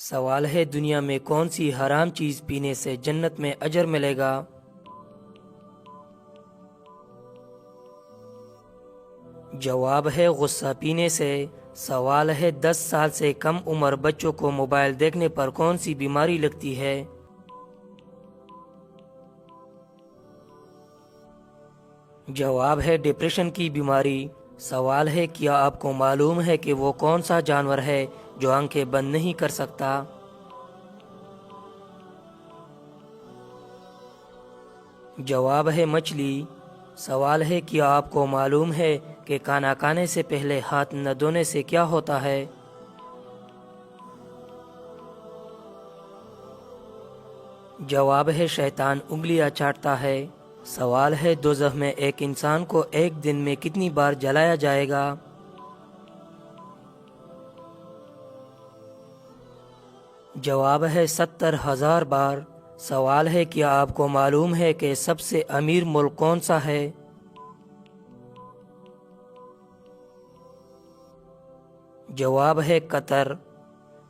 سوال ہے دنیا میں کون سی حرام چیز پینے سے جنت میں اجر ملے گا؟ جواب ہے غصہ پینے سے۔ سوال ہے 10 سال سے کم عمر بچوں کو موبائل دیکھنے پر کون سی بیماری لگتی ہے؟ جواب ہے ڈپریشن کی بیماری۔ سوال ہے کیا آپ کو معلوم ہے کہ وہ کون سا جانور ہے جو آنکھیں بند نہیں کر سکتا؟ جواب ہے مچھلی۔ سوال ہے کیا آپ کو معلوم ہے کہ کھانا کھانے سے پہلے ہاتھ نہ دھونے سے کیا ہوتا ہے؟ جواب ہے شیطان انگلیاں چاٹتا ہے۔ سوال ہے دوزخ میں ایک انسان کو ایک دن میں کتنی بار جلایا جائے گا؟ جواب ہے 70,000 بار۔ سوال ہے کیا آپ کو معلوم ہے کہ سب سے امیر ملک کون سا ہے؟ جواب ہے قطر۔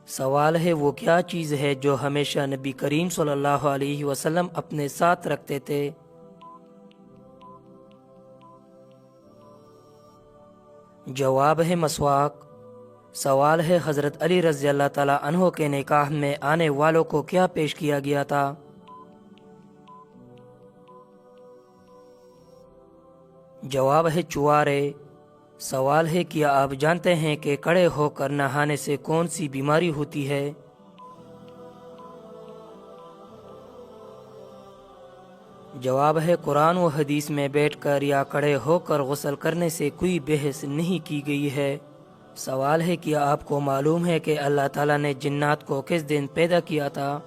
سوال ہے وہ کیا چیز ہے جو ہمیشہ نبی کریم صلی اللہ علیہ وسلم اپنے ساتھ رکھتے تھے؟ جواب ہے مسواک۔ سوال ہے حضرت علی رضی اللہ تعالیٰ عنہ کے نکاح میں آنے والوں کو کیا پیش کیا گیا تھا؟ جواب ہے چوارے۔ سوال ہے کیا آپ جانتے ہیں کہ کھڑے ہو کر نہانے سے کون سی بیماری ہوتی ہے؟ جواب ہے قرآن و حدیث میں بیٹھ کر یا کھڑے ہو کر غسل کرنے سے کوئی بحث نہیں کی گئی ہے۔ سوال ہے کیا آپ کو معلوم ہے کہ اللہ تعالیٰ نے جنات کو کس دن پیدا کیا تھا؟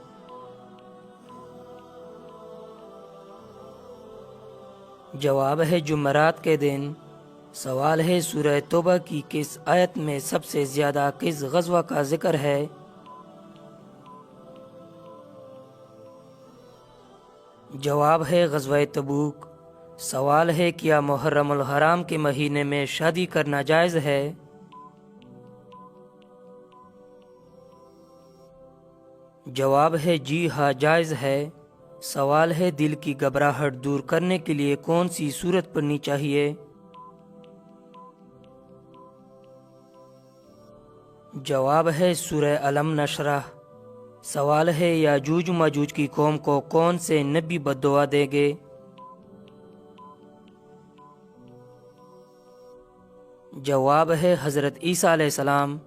جواب ہے جمعرات کے دن۔ سوال ہے سورہ توبہ کی کس آیت میں سب سے زیادہ کس غزوہ کا ذکر ہے؟ جواب ہے غزوہ تبوک۔ سوال ہے کیا محرم الحرام کے مہینے میں شادی کرنا جائز ہے؟ جواب ہے جی ہاں جائز ہے۔ سوال ہے دل کی گھبراہٹ دور کرنے کے لیے کون سی سورت پڑھنی چاہیے؟ جواب ہے سورہ علم نشرح۔ سوال ہے یاجوج ماجوج کی قوم کو کون سے نبی بد دعا دیں گے؟ جواب ہے حضرت عیسیٰ علیہ السلام۔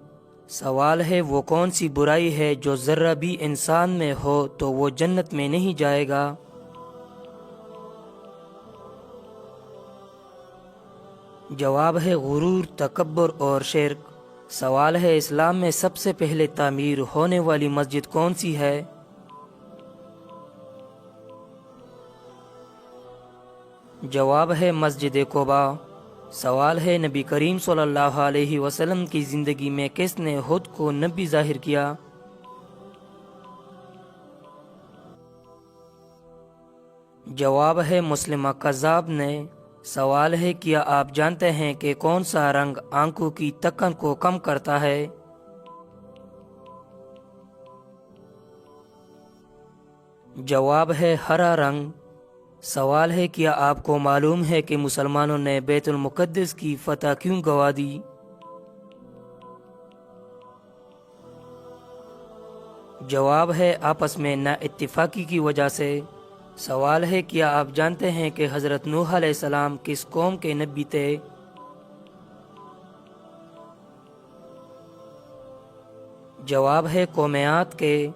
سوال ہے وہ کون سی برائی ہے جو ذرہ بھی انسان میں ہو تو وہ جنت میں نہیں جائے گا؟ جواب ہے غرور، تکبر اور شرک۔ سوال ہے اسلام میں سب سے پہلے تعمیر ہونے والی مسجد کون سی ہے؟ جواب ہے مسجد قباء۔ سوال ہے نبی کریم صلی اللہ علیہ وسلم کی زندگی میں کس نے خود کو نبی ظاہر کیا؟ جواب ہے مسلمہ کذاب نے۔ سوال ہے کیا آپ جانتے ہیں کہ کون سا رنگ آنکھوں کی تکن کو کم کرتا ہے؟ جواب ہے ہرا رنگ۔ سوال ہے کیا آپ کو معلوم ہے کہ مسلمانوں نے بیت المقدس کی فتح کیوں گوا دی؟ جواب ہے آپس میں نا اتفاقی کی وجہ سے۔ سوال ہے کیا آپ جانتے ہیں کہ حضرت نوح علیہ السلام کس قوم کے نبی تھے؟ جواب ہے قوم عاد کے۔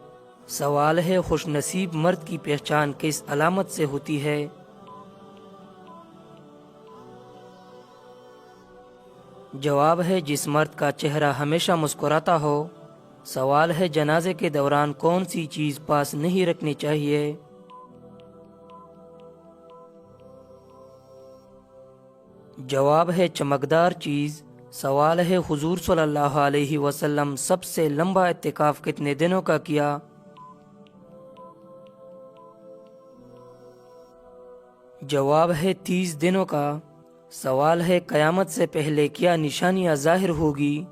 سوال ہے خوش نصیب مرد کی پہچان کس علامت سے ہوتی ہے؟ جواب ہے جس مرد کا چہرہ ہمیشہ مسکراتا ہو۔ سوال ہے جنازے کے دوران کون سی چیز پاس نہیں رکھنی چاہیے؟ جواب ہے چمکدار چیز۔ سوال ہے حضور صلی اللہ علیہ وسلم سب سے لمبا اعتکاف کتنے دنوں کا کیا؟ جواب ہے 30 دنوں کا۔ سوال ہے قیامت سے پہلے کیا نشانیاں ظاہر ہوگی؟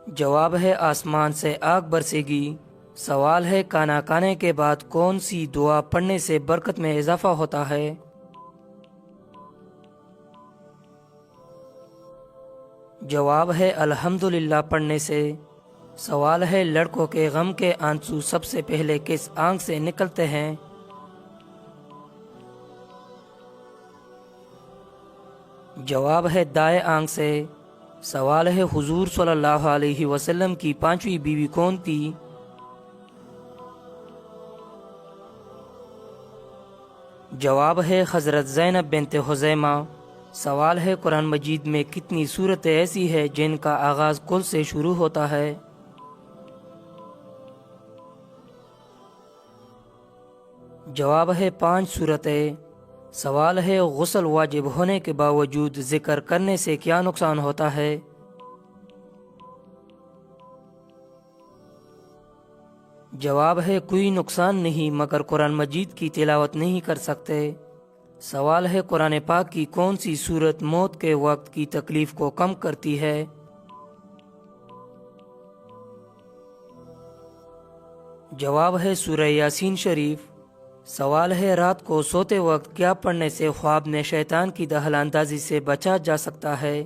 جواب ہے آسمان سے آگ برسے گی۔ سوال ہے کھانا کھانے کے بعد کون سی دعا پڑھنے سے برکت میں اضافہ ہوتا ہے؟ جواب ہے الحمدللہ پڑھنے سے۔ سوال ہے لڑکوں کے غم کے آنسو سب سے پہلے کس آنکھ سے نکلتے ہیں؟ جواب ہے دائیں آنکھ سے۔ سوال ہے حضور صلی اللہ علیہ وسلم کی پانچویں بیوی کون تھی؟ جواب ہے حضرت زینب بنت خزیمہ۔ سوال ہے قرآن مجید میں کتنی صورتیں ایسی ہیں جن کا آغاز قل سے شروع ہوتا ہے؟ جواب ہے 5 صورتیں۔ سوال ہے غسل واجب ہونے کے باوجود ذکر کرنے سے کیا نقصان ہوتا ہے؟ جواب ہے کوئی نقصان نہیں مگر قرآن مجید کی تلاوت نہیں کر سکتے۔ سوال ہے قرآن پاک کی کون سی صورت موت کے وقت کی تکلیف کو کم کرتی ہے؟ جواب ہے سورہ یاسین شریف۔ سوال ہے رات کو سوتے وقت کیا پڑھنے سے خواب میں شیطان کی دخل اندازی سے بچا جا سکتا ہے؟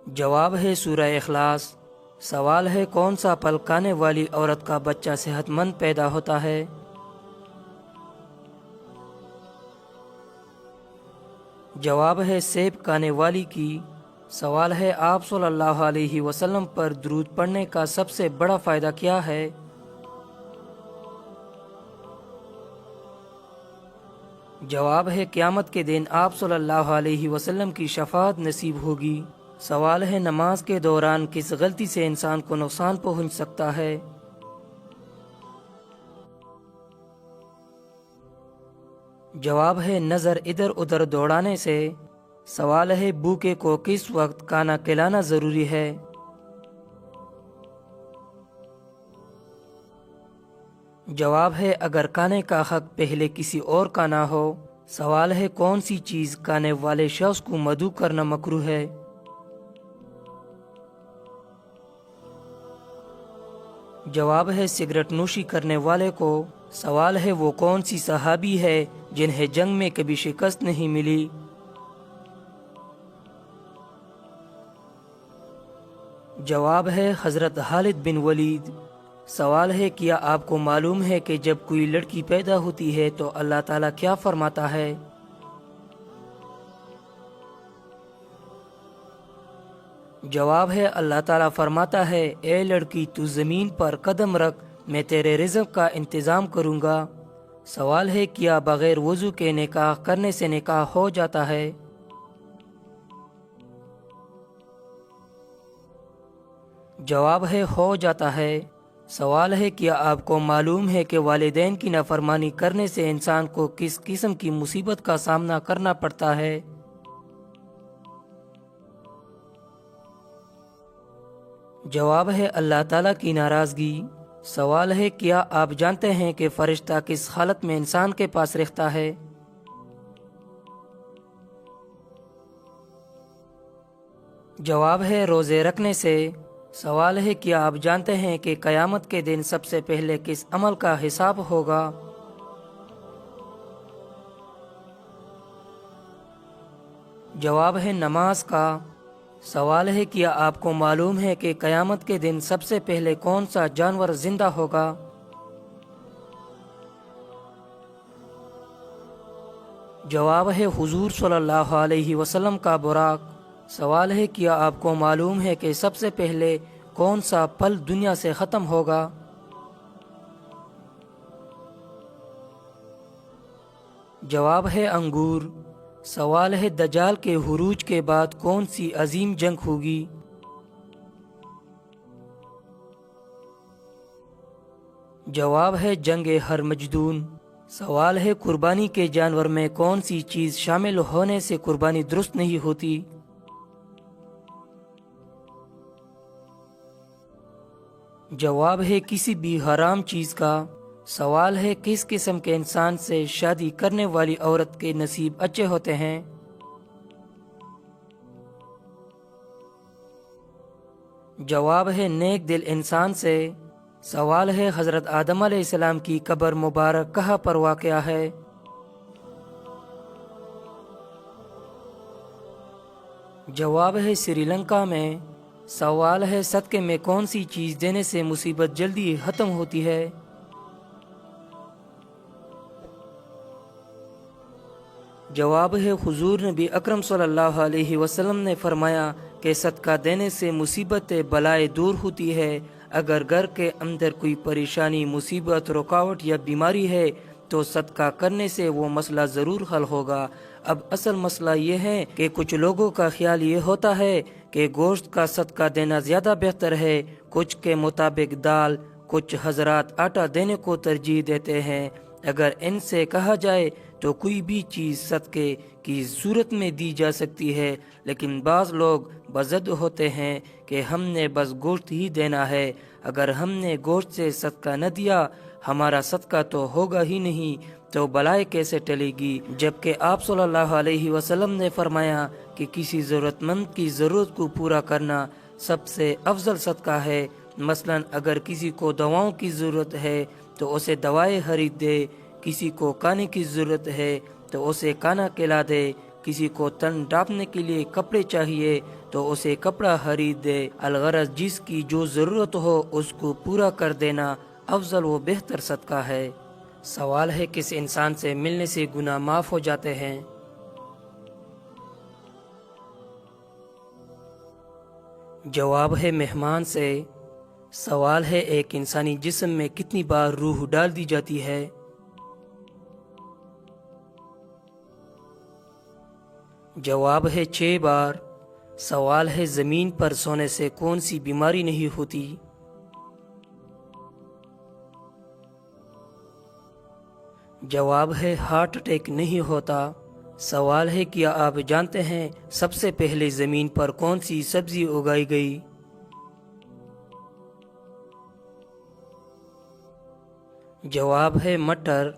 جواب ہے سورہ اخلاص۔ سوال ہے کون سا پھل کھانے والی عورت کا بچہ صحت مند پیدا ہوتا ہے؟ جواب ہے سیب کھانے والی کی۔ سوال ہے آپ صلی اللہ علیہ وسلم پر درود پڑھنے کا سب سے بڑا فائدہ کیا ہے؟ جواب ہے قیامت کے دن آپ صلی اللہ علیہ وسلم کی شفاعت نصیب ہوگی۔ سوال ہے نماز کے دوران کس غلطی سے انسان کو نقصان پہنچ سکتا ہے؟ جواب ہے نظر ادھر ادھر دوڑانے سے۔ سوال ہے بھوکے کو کس وقت کھانا کھلانا ضروری ہے؟ جواب ہے اگر کھانے کا حق پہلے کسی اور کا نہ ہو۔ سوال ہے کون سی چیز کھانے والے شخص کو مدعو کرنا مکروہ ہے؟ جواب ہے سگریٹ نوشی کرنے والے کو۔ سوال ہے وہ کون سی صحابی ہے جنہیں جنگ میں کبھی شکست نہیں ملی؟ جواب ہے حضرت خالد بن ولید۔ سوال ہے کیا آپ کو معلوم ہے کہ جب کوئی لڑکی پیدا ہوتی ہے تو اللہ تعالیٰ کیا فرماتا ہے؟ جواب ہے اللہ تعالیٰ فرماتا ہے اے لڑکی تو زمین پر قدم رکھ میں تیرے رزق کا انتظام کروں گا۔ سوال ہے کیا بغیر وضو کے نکاح کرنے سے نکاح ہو جاتا ہے؟ جواب ہے ہو جاتا ہے۔ سوال ہے کیا آپ کو معلوم ہے کہ والدین کی نافرمانی کرنے سے انسان کو کس قسم کی مصیبت کا سامنا کرنا پڑتا ہے؟ جواب ہے اللہ تعالیٰ کی ناراضگی۔ سوال ہے کیا آپ جانتے ہیں کہ فرشتہ کس حالت میں انسان کے پاس رہتا ہے؟ جواب ہے روزے رکھنے سے۔ سوال ہے کیا آپ جانتے ہیں کہ قیامت کے دن سب سے پہلے کس عمل کا حساب ہوگا؟ جواب ہے نماز کا۔ سوال ہے کیا آپ کو معلوم ہے کہ قیامت کے دن سب سے پہلے کون سا جانور زندہ ہوگا؟ جواب ہے حضور صلی اللہ علیہ وسلم کا براق۔ سوال ہے کیا آپ کو معلوم ہے کہ سب سے پہلے کون سا پھل دنیا سے ختم ہوگا؟ جواب ہے انگور۔ سوال ہے دجال کے خروج کے بعد کون سی عظیم جنگ ہوگی؟ جواب ہے جنگ ہرمجدون۔ سوال ہے قربانی کے جانور میں کون سی چیز شامل ہونے سے قربانی درست نہیں ہوتی؟ جواب ہے کسی بھی حرام چیز کا۔ سوال ہے کس قسم کے انسان سے شادی کرنے والی عورت کے نصیب اچھے ہوتے ہیں؟ جواب ہے نیک دل انسان سے۔ سوال ہے حضرت آدم علیہ السلام کی قبر مبارک کہاں پر واقع ہے؟ جواب ہے سری لنکا میں۔ سوال ہے صدقے میں کون سی چیز دینے سے مصیبت جلدی ختم ہوتی ہے؟ جواب ہے حضور نبی اکرم صلی اللہ علیہ وسلم نے فرمایا کہ صدقہ دینے سے مصیبت بلائے دور ہوتی ہے۔ اگر گھر کے اندر کوئی پریشانی، مصیبت، رکاوٹ یا بیماری ہے تو صدقہ کرنے سے وہ مسئلہ ضرور حل ہوگا۔ اب اصل مسئلہ یہ ہے کہ کچھ لوگوں کا خیال یہ ہوتا ہے کہ گوشت کا صدقہ دینا زیادہ بہتر ہے، کچھ کے مطابق دال، کچھ حضرات آٹا دینے کو ترجیح دیتے ہیں۔ اگر ان سے کہا جائے تو کوئی بھی چیز صدقے کی صورت میں دی جا سکتی ہے، لیکن بعض لوگ بضد ہوتے ہیں کہ ہم نے بس گوشت ہی دینا ہے، اگر ہم نے گوشت سے صدقہ نہ دیا ہمارا صدقہ تو ہوگا ہی نہیں، تو بلائے کیسے ٹلے گی؟ جبکہ آپ صلی اللہ علیہ وسلم نے فرمایا کہ کسی ضرورت مند کی ضرورت کو پورا کرنا سب سے افضل صدقہ ہے۔ مثلا اگر کسی کو دواؤں کی ضرورت ہے تو اسے دوائیں خرید دے، کسی کو کھانے کی ضرورت ہے تو اسے کھانا کھلا دے، کسی کو تن ڈھانپنے کے لیے کپڑے چاہیے تو اسے کپڑا خرید دے۔ الغرض جس کی جو ضرورت ہو اس کو پورا کر دینا افضل و بہتر صدقہ ہے۔ سوال ہے کس انسان سے ملنے سے گناہ معاف ہو جاتے ہیں؟ جواب ہے مہمان سے۔ سوال ہے ایک انسانی جسم میں کتنی بار روح ڈال دی جاتی ہے؟ جواب ہے 6 بار۔ سوال ہے زمین پر سونے سے کون سی بیماری نہیں ہوتی؟ جواب ہے ہارٹ اٹیک نہیں ہوتا۔ سوال ہے کیا آپ جانتے ہیں سب سے پہلے زمین پر کون سی سبزی اگائی گئی؟ جواب ہے مٹر۔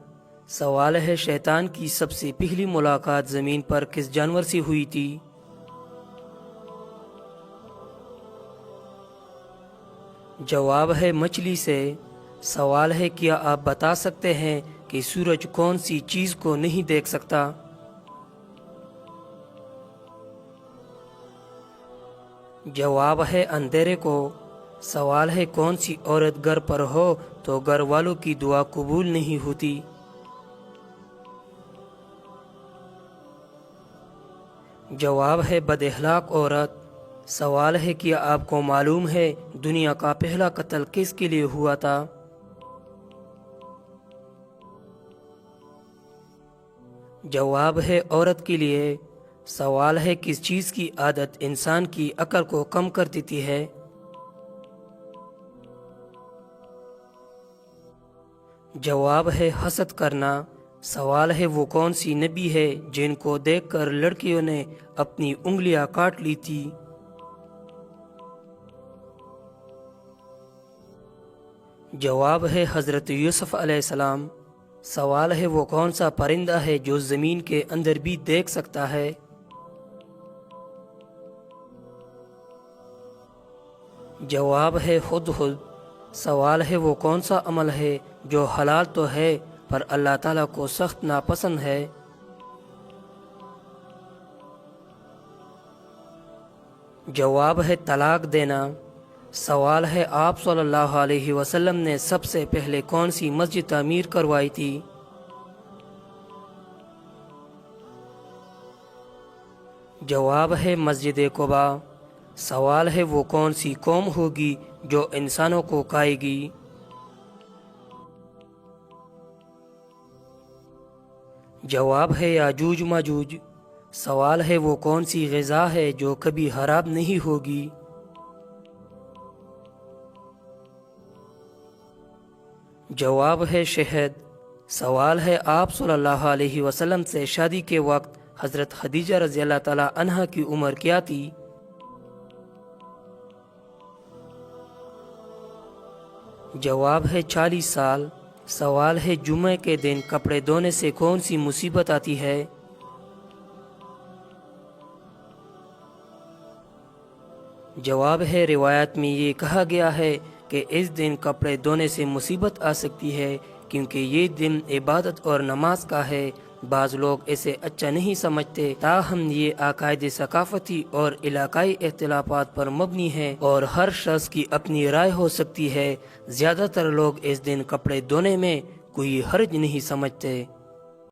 سوال ہے شیطان کی سب سے پہلی ملاقات زمین پر کس جانور سے ہوئی تھی؟ جواب ہے مچھلی سے۔ سوال ہے کیا آپ بتا سکتے ہیں کہ سورج کون سی چیز کو نہیں دیکھ سکتا؟ جواب ہے اندھیرے کو۔ سوال ہے کون سی عورت گھر پر ہو تو گھر والوں کی دعا قبول نہیں ہوتی؟ جواب ہے بد اخلاق عورت۔ سوال ہے کیا آپ کو معلوم ہے دنیا کا پہلا قتل کس کے لیے ہوا تھا؟ جواب ہے عورت کے لیے۔ سوال ہے کس چیز کی عادت انسان کی عقل کو کم کر دیتی ہے؟ جواب ہے حسد کرنا۔ سوال ہے وہ کون سی نبی ہے جن کو دیکھ کر لڑکیوں نے اپنی انگلیاں کاٹ لی تھی؟ جواب ہے حضرت یوسف علیہ السلام۔ سوال ہے وہ کون سا پرندہ ہے جو زمین کے اندر بھی دیکھ سکتا ہے؟ جواب ہے ہدہد۔ سوال ہے وہ کون سا عمل ہے جو حلال تو ہے پر اللہ تعالیٰ کو سخت ناپسند ہے؟ جواب ہے طلاق دینا۔ سوال ہے آپ صلی اللہ علیہ وسلم نے سب سے پہلے کون سی مسجد تعمیر کروائی تھی؟ جواب ہے مسجد قباء۔ سوال ہے وہ کون سی قوم ہوگی جو انسانوں کو کھائے گی؟ جواب ہے یاجوج ماجوج۔ سوال ہے وہ کون سی غذا ہے جو کبھی خراب نہیں ہوگی؟ جواب ہے شہد۔ سوال ہے آپ صلی اللہ علیہ وسلم سے شادی کے وقت حضرت خدیجہ رضی اللہ تعالی عنہا کی عمر کیا تھی؟ جواب ہے 40 سال۔ سوال ہے جمعہ کے دن کپڑے دھونے سے کون سی مصیبت آتی ہے؟ جواب ہے روایت میں یہ کہا گیا ہے کہ اس دن کپڑے دھونے سے مصیبت آ سکتی ہے کیونکہ یہ دن عبادت اور نماز کا ہے۔ بعض لوگ اسے اچھا نہیں سمجھتے، تاہم یہ عقائد ثقافتی اور علاقائی اختلافات پر مبنی ہے اور ہر شخص کی اپنی رائے ہو سکتی ہے۔ زیادہ تر لوگ اس دن کپڑے دھونے میں کوئی حرج نہیں سمجھتے۔